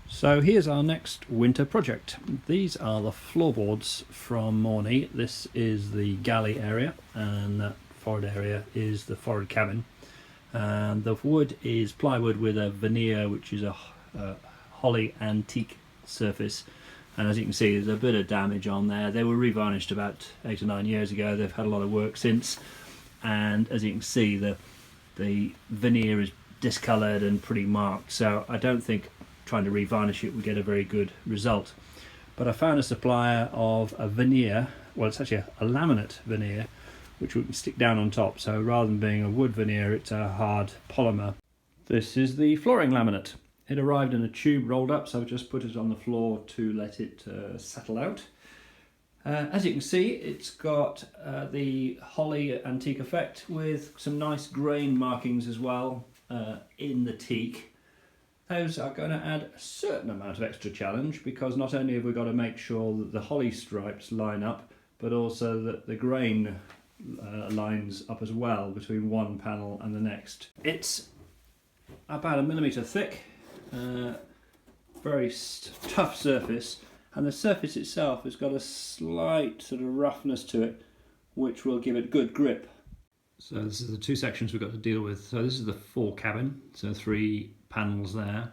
So here's our next winter project. These are the floorboards from Maunie. This is the galley area and that forward area is the forward cabin. And the wood is plywood with a veneer which is a holly antique surface. And as you can see, there's a bit of damage on there. They were revarnished about 8 or 9 years ago. They've had a lot of work since. And as you can see, the veneer is discoloured and pretty marked. So I don't think trying to revarnish it would get a very good result. But I found a supplier of a veneer, well, it's actually a laminate veneer, which we can stick down on top. So rather than being a wood veneer, it's a hard polymer. This is the flooring laminate. It arrived in a tube rolled up, so I've just put it on the floor to let it settle out. As you can see, it's got the holly antique effect with some nice grain markings as well in the teak. Those are going to add a certain amount of extra challenge, because not only have we got to make sure that the holly stripes line up, but also that the grain lines up as well between one panel and the next. It's about 1 millimetre thick, very tough surface, and the surface itself has got a slight sort of roughness to it, which will give it good grip. So this is the two sections we've got to deal with. So this is the fore cabin, so 3 panels there,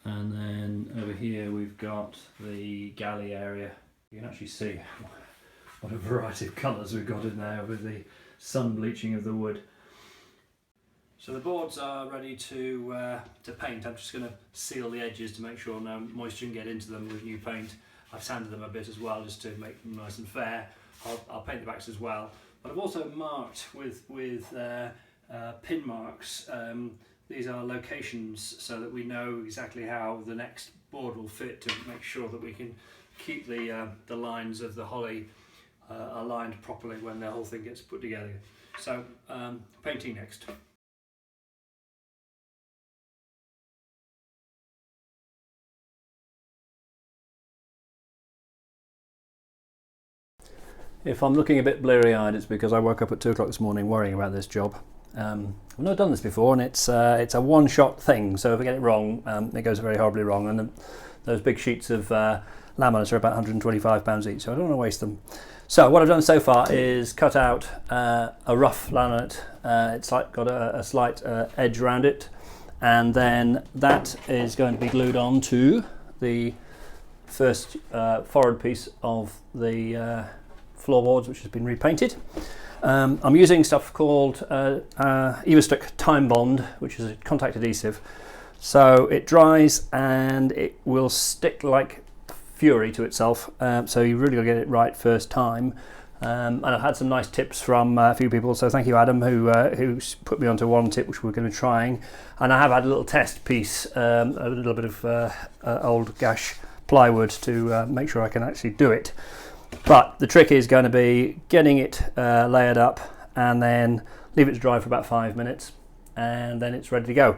and then over here we've got the galley area. You can actually see what a variety of colours we've got in there with the sun bleaching of the wood. So the boards are ready to paint. I'm just going to seal the edges to make sure no moisture can get into them with new paint. I've sanded them a bit as well just to make them nice and fair. I'll paint the backs as well. But I've also marked with pin marks. These are locations so that we know exactly how the next board will fit, to make sure that we can keep the lines of the holly aligned properly when the whole thing gets put together. So painting next. If I'm looking a bit bleary-eyed, it's because I woke up at 2 o'clock this morning worrying about this job. I've not done this before, and it's a one-shot thing, so if I get it wrong, it goes very horribly wrong. And those big sheets of laminates are about £125 each, so I don't want to waste them. So what I've done so far is cut out a rough laminate. It's got a slight edge around it, and then that is going to be glued on to the first forward piece of the floorboards, which has been repainted. I'm using stuff called Everstick Time Bond, which is a contact adhesive. So it dries and it will stick like fury to itself. So you really got to get it right first time. And I've had some nice tips from a few people. So thank you, Adam, who put me onto one tip which we're going to be trying. And I have had a little test piece, a little bit of old gash plywood to make sure I can actually do it. But the trick is going to be getting it layered up and then leave it to dry for about 5 minutes, and then it's ready to go.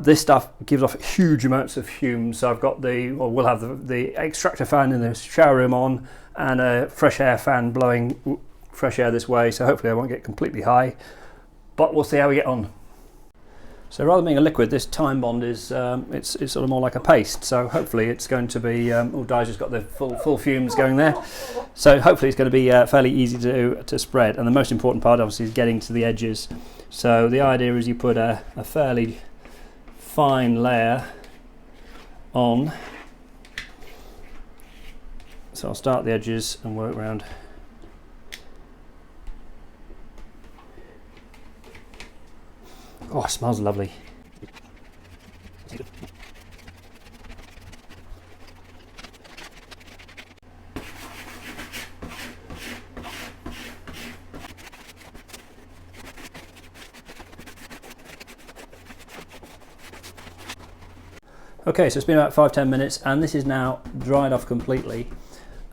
This stuff gives off huge amounts of fumes, so I've got we'll have the extractor fan in the shower room on and a fresh air fan blowing fresh air this way, so hopefully I won't get completely high, but we'll see how we get on. So rather than being a liquid, this Time Bond is it's sort of more like a paste. So hopefully it's going to be. Di's just got the full fumes going there. So hopefully it's going to be fairly easy to spread. And the most important part, obviously, is getting to the edges. So the idea is you put a fairly fine layer on. So I'll start the edges and work around. Oh, it smells lovely. Okay, so it's been about 5-10 minutes, and this is now dried off completely,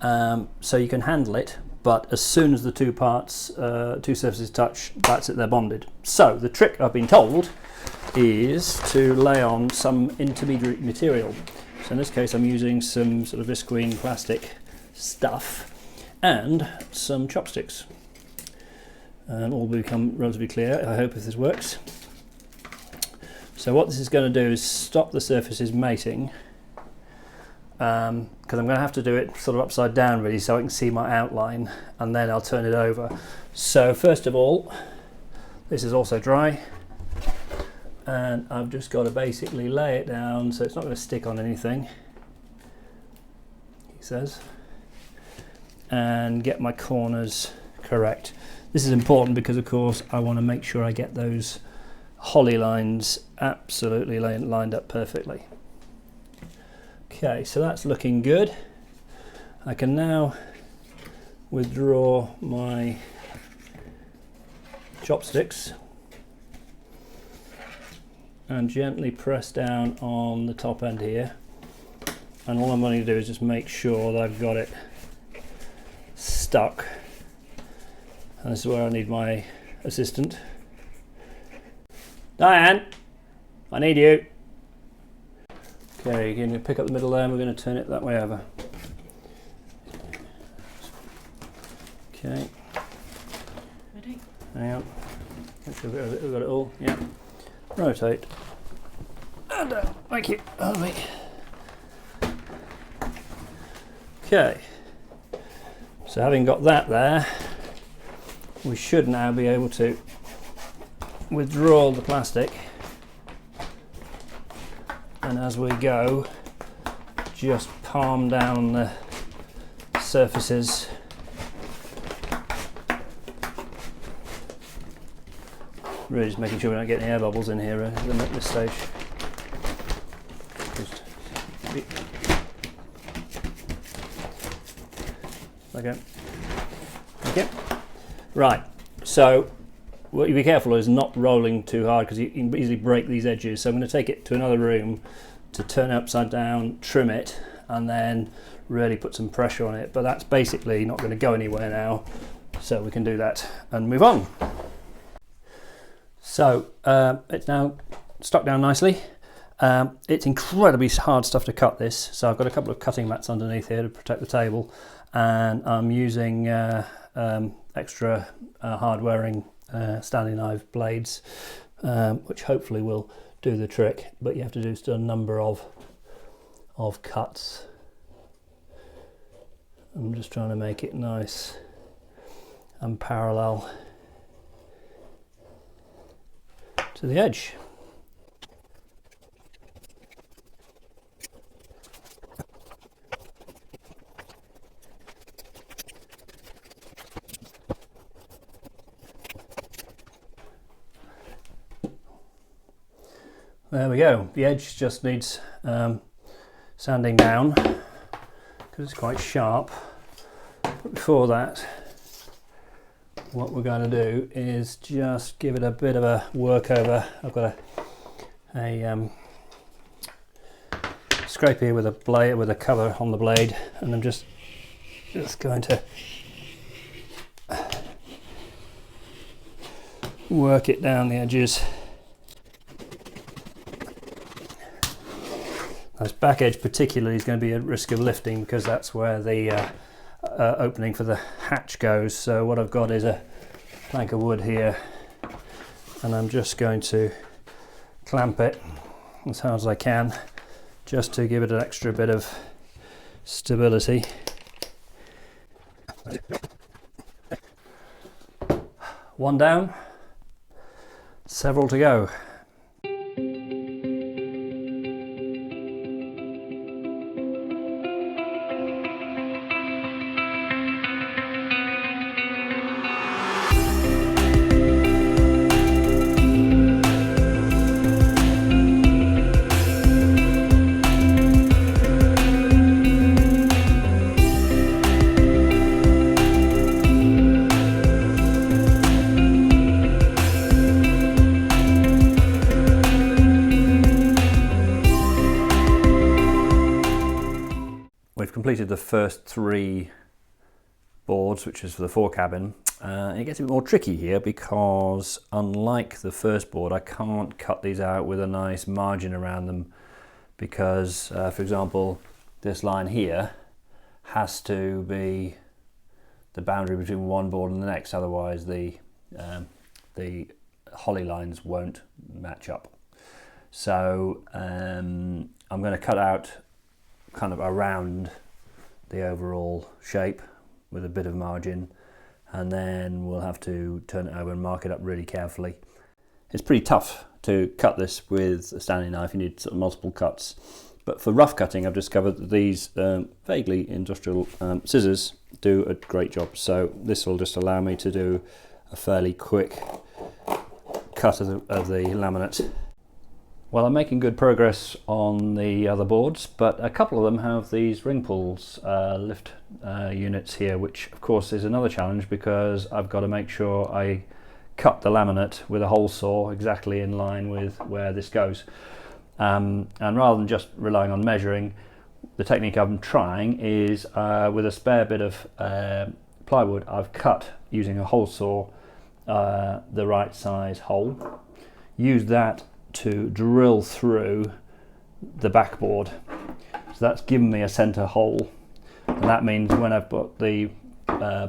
so you can handle it. But as soon as the two surfaces touch, that's it, they're bonded. So the trick, I've been told, is to lay on some intermediary material. So in this case I'm using some sort of visqueen plastic stuff and some chopsticks. All will become relatively clear, I hope, if this works. So what this is going to do is stop the surfaces mating because I'm going to have to do it sort of upside down really so I can see my outline, and then I'll turn it over. So first of all, this is also dry, and I've just got to basically lay it down so it's not going to stick on anything, he says, and get my corners correct. This is important because of course I want to make sure I get those holly lines absolutely lined up perfectly. Okay, so that's looking good. I can now withdraw my chopsticks and gently press down on the top end here, and all I'm going to do is just make sure that I've got it stuck, and this is where I need my assistant. Diane, I need you. Okay, you're going to pick up the middle there and we're going to turn it that way over. Okay. Ready? Hang on. Make sure we've got it all. Yeah. Rotate. And down. Thank you. Oh, wait. Okay. So having got that there, we should now be able to withdraw the plastic, and as we go just palm down the surfaces really just making sure we don't get any air bubbles in here at this stage. Okay. Right, so what you be careful is not rolling too hard because you can easily break these edges. So I'm going to take it to another room to turn it upside down, trim it, and then really put some pressure on it. But that's basically not going to go anywhere now, so we can do that and move on. So it's now stuck down nicely. It's incredibly hard stuff to cut this, so I've got a couple of cutting mats underneath here to protect the table, and I'm using extra hard wearing Stanley knife blades, which hopefully will do the trick, but you have to do still a number of cuts. I'm just trying to make it nice and parallel to the edge. There we go. The edge just needs sanding down because it's quite sharp. But before that, what we're going to do is just give it a bit of a work over. I've got a scrape here with a blade, with a cover on the blade, and I'm just going to work it down the edges. This back edge particularly is going to be at risk of lifting because that's where the opening for the hatch goes. So what I've got is a plank of wood here, and I'm just going to clamp it as hard as I can just to give it an extra bit of stability. One down, several to go. We've completed the first 3 boards, which is for the fore cabin. It gets a bit more tricky here because unlike the first board, I can't cut these out with a nice margin around them because, for example, this line here has to be the boundary between one board and the next, otherwise the holly lines won't match up. So I'm going to cut out kind of around the overall shape with a bit of margin, and then we'll have to turn it over and mark it up really carefully. It's pretty tough to cut this with a Stanley knife. You need sort of multiple cuts, but for rough cutting I've discovered that these vaguely industrial scissors do a great job. So this will just allow me to do a fairly quick cut of the laminate. Well, I'm making good progress on the other boards, but a couple of them have these ring pulls lift units here, which of course is another challenge because I've got to make sure I cut the laminate with a hole saw exactly in line with where this goes. And rather than just relying on measuring, the technique I'm trying is with a spare bit of plywood, I've cut using a hole saw the right size hole, use that to drill through the backboard. So that's given me a center hole, and that means when I've put the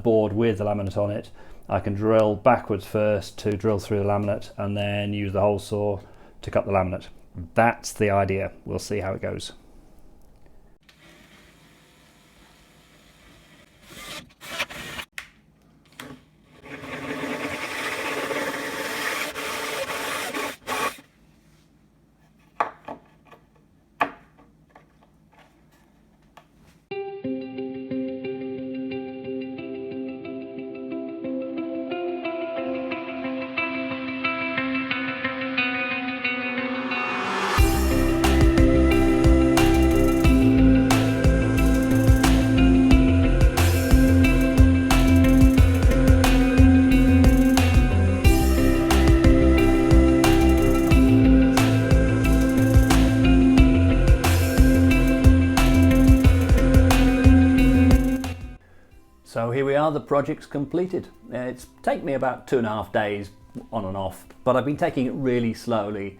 board with the laminate on it, I can drill backwards first to drill through the laminate and then use the hole saw to cut the laminate. That's the idea. We'll see how it goes. So here we are, the project's completed. It's taken me about 2.5 days on and off, but I've been taking it really slowly,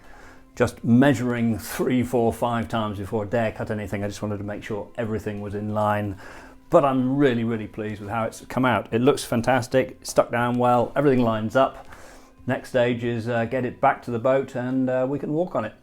just measuring 3, 4, 5 times before I dare cut anything. I just wanted to make sure everything was in line, but I'm really, really pleased with how it's come out. It looks fantastic, stuck down well, everything lines up. Next stage is get it back to the boat and we can walk on it.